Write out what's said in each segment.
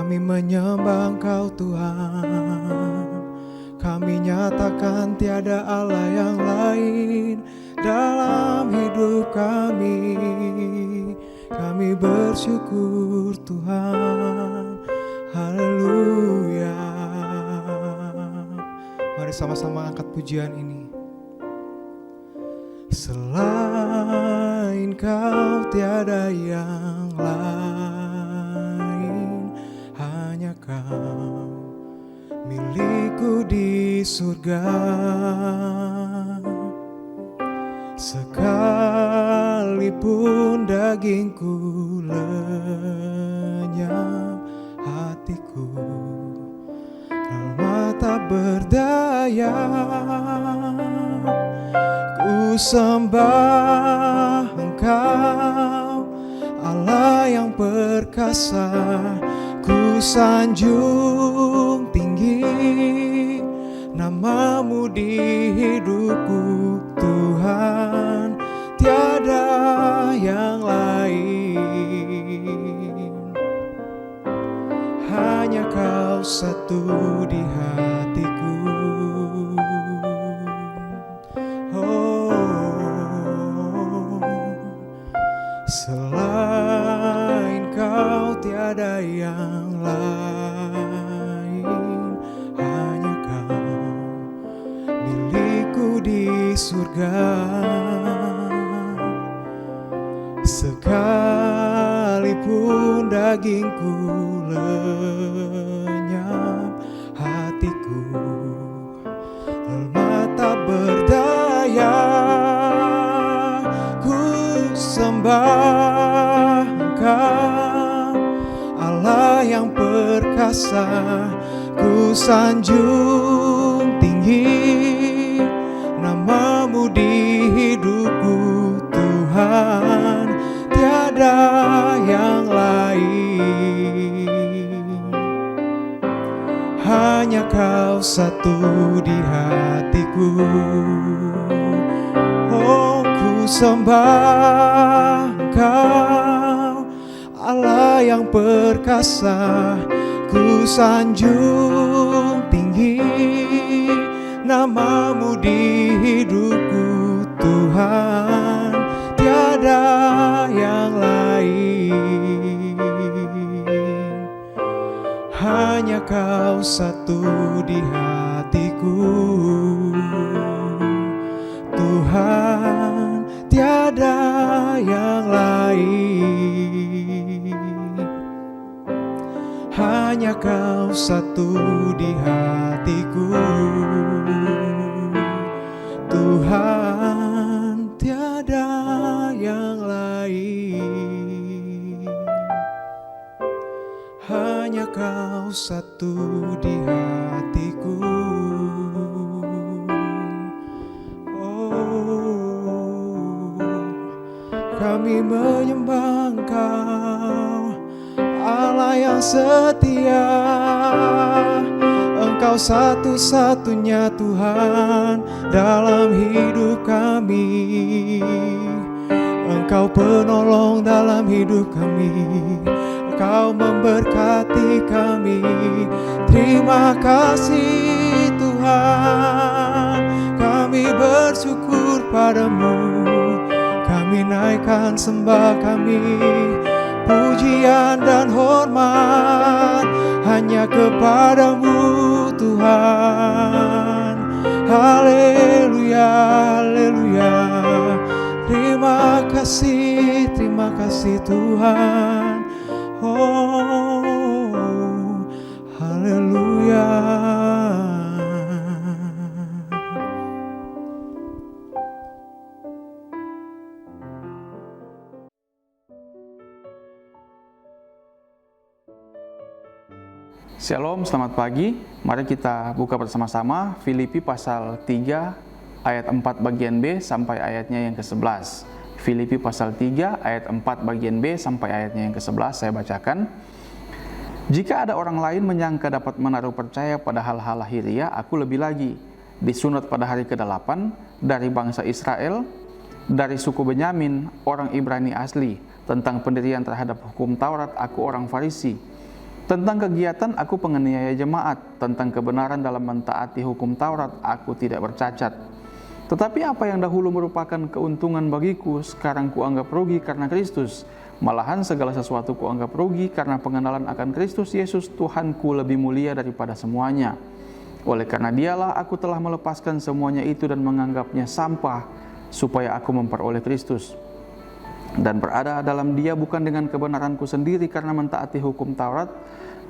Kami menyembah Engkau Tuhan. Kami nyatakan tiada Allah yang lain dalam hidup kami. Kami bersyukur Tuhan. Haleluya. Mari sama-sama angkat pujian ini. Selain Kau tiada yang lain, hanya Kau milikku di surga. Sekalipun dagingku lenyap, hatiku lemah tak berdaya. Ku sembah Engkau, Allah yang perkasa. Ku sanjung tinggi namamu di hidupku Tuhan, tiada yang lain. Hanya Kau satu di hatiku. Selain Kau tiada yang lain, hanya Kau milikku di surga. Sekalipun dagingku lenyap, hatiku lemah tak berdaya. Ku sembah Engkau, Allah yang perkasa. Ku sanjung tinggi namamu di hidupku Tuhan, tiada yang lain. Hanya Kau satu di hatiku. Oh, ku sembah Engkau, Allah yang perkasa. Ku sanjung tinggi namamu di hidupku Tuhan, tiada yang lain. Hanya Kau satu di hatiku Tuhan, tiada yang lain. Hanya Kau satu di hatiku Tuhan, tiada yang lain. Hanya Kau satu di hatiku. Oh, kami menyembah Engkau, Allah yang setia. Engkau satu-satunya Tuhan dalam hidup kami. Engkau penolong dalam hidup kami. Engkau memberkati kami. Terima kasih Tuhan. Kami bersyukur padamu. Kami naikkan sembah kami. Pujian dan hormat hanya kepadamu Tuhan. Haleluya, haleluya. Terima kasih Tuhan. Oh, haleluya. Shalom, selamat pagi. Mari kita buka bersama-sama Filipi pasal 3 ayat 4 bagian B sampai ayatnya yang ke-11. Filipi pasal 3 ayat 4 bagian B sampai ayatnya yang ke-11 saya bacakan. Jika ada orang lain menyangka dapat menaruh percaya pada hal-hal lahiriah, aku lebih lagi. Disunat pada hari ke-8 dari bangsa Israel, dari suku Benyamin, orang Ibrani asli. Tentang pendirian terhadap hukum Taurat, aku orang Farisi. Tentang kegiatan, aku penganiaya jemaat. Tentang kebenaran dalam mentaati hukum Taurat, aku tidak bercacat. Tetapi apa yang dahulu merupakan keuntungan bagiku, sekarang kuanggap rugi karena Kristus. Malahan segala sesuatu kuanggap rugi karena pengenalan akan Kristus Yesus Tuhanku lebih mulia daripada semuanya. Oleh karena dialah aku telah melepaskan semuanya itu dan menganggapnya sampah, supaya aku memperoleh Kristus dan berada dalam Dia bukan dengan kebenaranku sendiri karena mentaati hukum Taurat,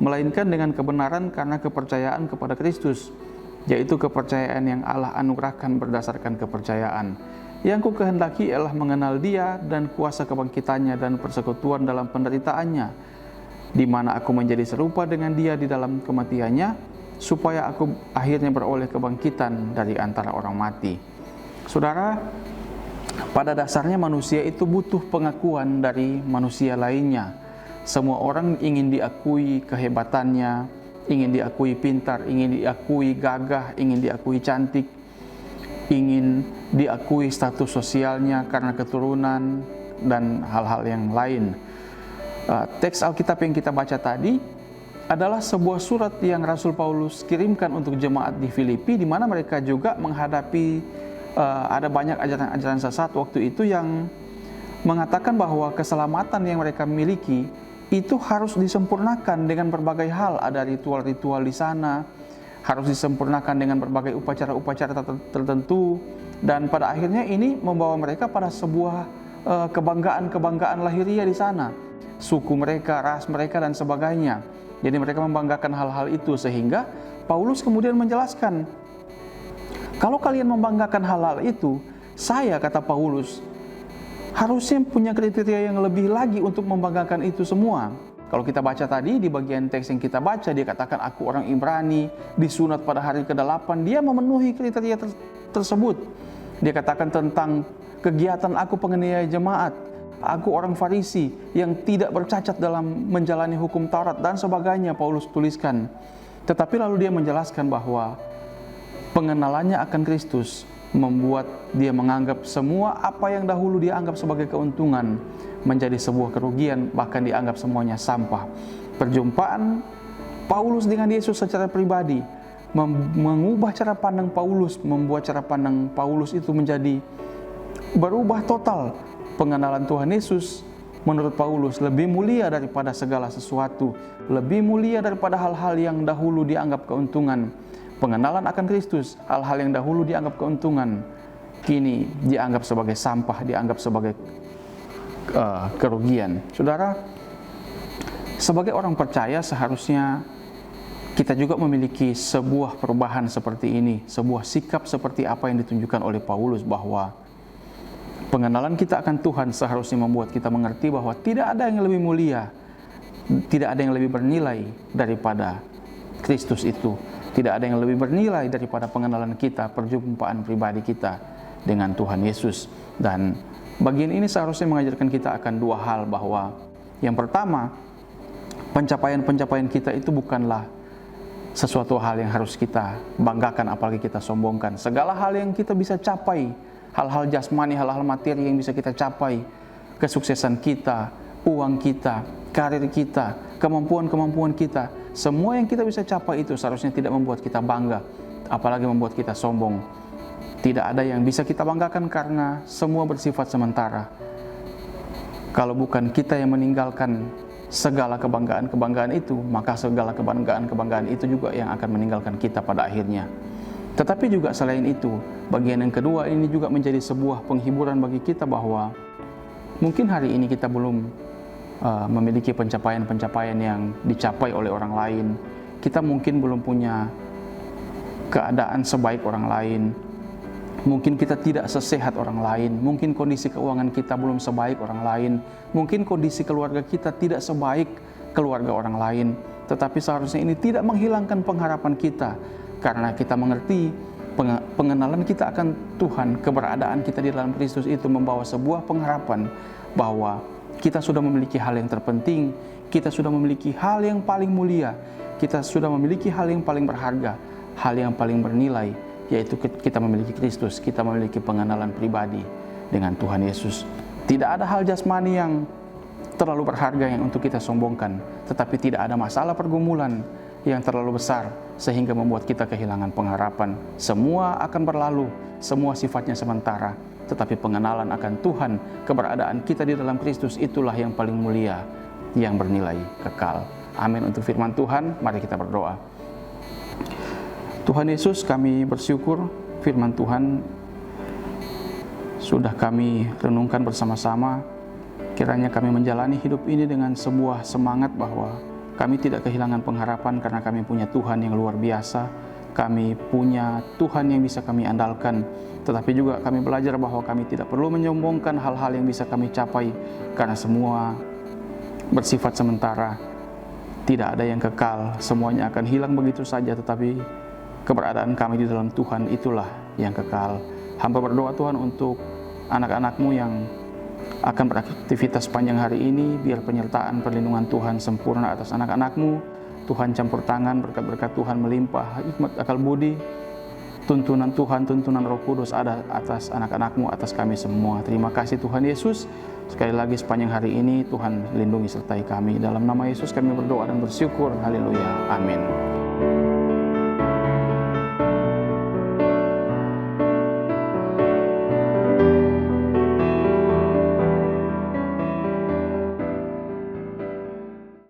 melainkan dengan kebenaran karena kepercayaan kepada Kristus, yaitu kepercayaan yang Allah anugerahkan berdasarkan kepercayaan. Yang ku kehendaki ialah mengenal Dia dan kuasa kebangkitannya dan persekutuan dalam penderitaannya, di mana aku menjadi serupa dengan Dia di dalam kematiannya, supaya aku akhirnya beroleh kebangkitan dari antara orang mati. Saudara, pada dasarnya manusia itu butuh pengakuan dari manusia lainnya. Semua orang ingin diakui kehebatannya, ingin diakui pintar, ingin diakui gagah, ingin diakui cantik, ingin diakui status sosialnya karena keturunan dan hal-hal yang lain. Teks Alkitab yang kita baca tadi adalah sebuah surat yang Rasul Paulus kirimkan untuk jemaat di Filipi, di mana mereka juga menghadapi ada banyak ajaran-ajaran sesat waktu itu yang mengatakan bahwa keselamatan yang mereka miliki itu harus disempurnakan dengan berbagai hal. Ada ritual-ritual di sana, harus disempurnakan dengan berbagai upacara-upacara tertentu, dan pada akhirnya ini membawa mereka pada sebuah kebanggaan-kebanggaan lahiriah di sana, suku mereka, ras mereka, dan sebagainya. Jadi mereka membanggakan hal-hal itu, sehingga Paulus kemudian menjelaskan, kalau kalian membanggakan hal-hal itu, saya, kata Paulus, harusnya punya kriteria yang lebih lagi untuk membanggakan itu semua. Kalau kita baca tadi di bagian teks yang kita baca, dia katakan aku orang Ibrani, disunat pada hari ke-8, dia memenuhi kriteria tersebut. Dia katakan tentang kegiatan aku penganiaya jemaat, aku orang Farisi yang tidak bercacat dalam menjalani hukum Taurat dan sebagainya, Paulus tuliskan. Tetapi lalu dia menjelaskan bahwa pengenalannya akan Kristus membuat dia menganggap semua apa yang dahulu dia anggap sebagai keuntungan menjadi sebuah kerugian, bahkan dianggap semuanya sampah. Perjumpaan Paulus dengan Yesus secara pribadi mengubah cara pandang Paulus, membuat cara pandang Paulus itu menjadi berubah total. Pengenalan Tuhan Yesus menurut Paulus lebih mulia daripada segala sesuatu, lebih mulia daripada hal-hal yang dahulu dianggap keuntungan. Pengenalan akan Kristus, hal-hal yang dahulu dianggap keuntungan, kini dianggap sebagai sampah, dianggap sebagai kerugian. Saudara, sebagai orang percaya seharusnya kita juga memiliki sebuah perubahan seperti ini, sebuah sikap seperti apa yang ditunjukkan oleh Paulus, bahwa pengenalan kita akan Tuhan seharusnya membuat kita mengerti bahwa tidak ada yang lebih mulia, tidak ada yang lebih bernilai daripada Kristus itu. Tidak ada yang lebih bernilai daripada pengenalan kita, perjumpaan pribadi kita dengan Tuhan Yesus. Dan bagian ini seharusnya mengajarkan kita akan dua hal, bahwa yang pertama, pencapaian-pencapaian kita itu bukanlah sesuatu hal yang harus kita banggakan, apalagi kita sombongkan. Segala hal yang kita bisa capai, hal-hal jasmani, hal-hal materi yang bisa kita capai, kesuksesan kita, uang kita, karir kita, kemampuan-kemampuan kita, semua yang kita bisa capai itu seharusnya tidak membuat kita bangga, apalagi membuat kita sombong. Tidak ada yang bisa kita banggakan karena semua bersifat sementara. Kalau bukan kita yang meninggalkan segala kebanggaan-kebanggaan itu, maka segala kebanggaan-kebanggaan itu juga yang akan meninggalkan kita pada akhirnya. Tetapi juga selain itu, bagian yang kedua ini juga menjadi sebuah penghiburan bagi kita, bahwa mungkin hari ini kita belum memiliki pencapaian-pencapaian yang dicapai oleh orang lain. Kita mungkin belum punya keadaan sebaik orang lain. Mungkin kita tidak sesehat orang lain. Mungkin kondisi keuangan kita belum sebaik orang lain. Mungkin kondisi keluarga kita tidak sebaik keluarga orang lain. Tetapi seharusnya ini tidak menghilangkan pengharapan kita, karena kita mengerti pengenalan kita akan Tuhan, keberadaan kita di dalam Kristus itu membawa sebuah pengharapan bahwa kita sudah memiliki hal yang terpenting, kita sudah memiliki hal yang paling mulia, kita sudah memiliki hal yang paling berharga, hal yang paling bernilai, yaitu kita memiliki Kristus, kita memiliki pengenalan pribadi dengan Tuhan Yesus. Tidak ada hal jasmani yang terlalu berharga yang untuk kita sombongkan, tetapi tidak ada masalah pergumulan yang terlalu besar sehingga membuat kita kehilangan pengharapan. Semua akan berlalu, semua sifatnya sementara, tetapi pengenalan akan Tuhan, keberadaan kita di dalam Kristus, itulah yang paling mulia, yang bernilai kekal. Amin. Untuk firman Tuhan, mari kita berdoa. Tuhan Yesus, kami bersyukur firman Tuhan sudah kami renungkan bersama-sama. Kiranya kami menjalani hidup ini dengan sebuah semangat bahwa kami tidak kehilangan pengharapan karena kami punya Tuhan yang luar biasa. Kami punya Tuhan yang bisa kami andalkan. Tetapi juga kami belajar bahwa kami tidak perlu menyombongkan hal-hal yang bisa kami capai karena semua bersifat sementara. Tidak ada yang kekal, semuanya akan hilang begitu saja, tetapi keberadaan kami di dalam Tuhan itulah yang kekal. Hamba berdoa Tuhan untuk anak-anak-Mu yang akan beraktivitas panjang hari ini, biar penyertaan perlindungan Tuhan sempurna atas anak-anak-Mu. Tuhan campur tangan, berkat-berkat Tuhan melimpah, hikmat akal budi, tuntunan Tuhan, tuntunan Roh Kudus ada atas anak-anak-Mu, atas kami semua. Terima kasih Tuhan Yesus. Sekali lagi sepanjang hari ini Tuhan lindungi sertai kami. Dalam nama Yesus kami berdoa dan bersyukur. Haleluya. Amin.